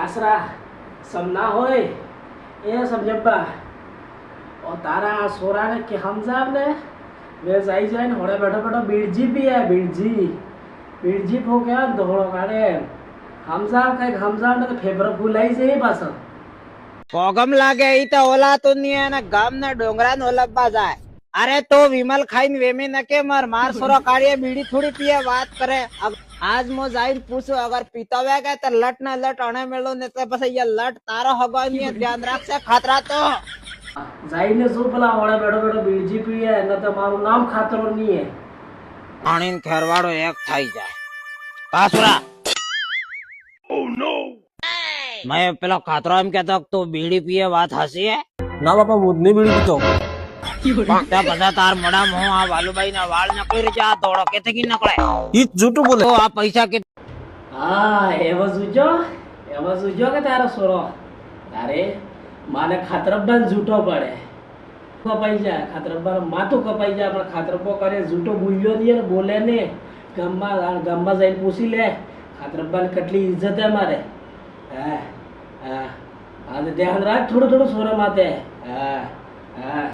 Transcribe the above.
આશરા સમના હોય એ સમજબ્બા और तारा सोरा ने कि हमजाब ने वे जाई जाए ने होड़े बैठो बैठो बीड़जी भी है बीड़जी हो गया दोहड़ो काड़े हमजाब ने तो फेफर फूलाई से ही पास પોગમ લાગે ઈ તો ઓલાતું નહીં અને ગામના ડોંગરા નો ઓલબા જાય. અરે તો વિમલ ખાઈને વેમી નકે માર સોરો કાઢીએ બીડી થોડી પીએ વાત કરે. આજ મો જાઈને પૂછું અગર પીતો વે કે તો લટ ના લટ અણે મેળો ને તો પછી એ લટ તારો હગવાની ધ્યાન રાખશે ખાતરા તો जाઈને શું પેલા હોડે બેઠો બેઠો બીડજી પીએ ને તો મારું નામ ખાતરો નહીં હે પાણીન ખેરવાડો એક થઈ જાય. કાસુરા ઓ નો मैं પેલો ખાતરો એમ કહેતો તો બીડી પીએ વાત હસી હે ના બાપા હું નહીં બીડી પીતો. બધા તાર મોડા મોં આ વાલુબાઈ ના વાળ નકળી રહ્યા તોડો કે થી નકળે ઈ જૂઠું બોલે. તો આ પૈસા કે હા એવો સુજો કે તારો સોરો તારે માને ખાતરબ્બા જૂઠો પડે કપાઈ જાય ખાતરબ્બા માથું કપાઈ જાય પણ ખાતરબ્બો કરે જૂઠો બોલ્યો નહીં ને બોલે ને ગામમાં જઈને પૂછી લે ખાતરબ્બાને કેટલી ઇજ્જત હે મારે હા હા ધ્યાન રાખ થોડું સોરા માથે હા હા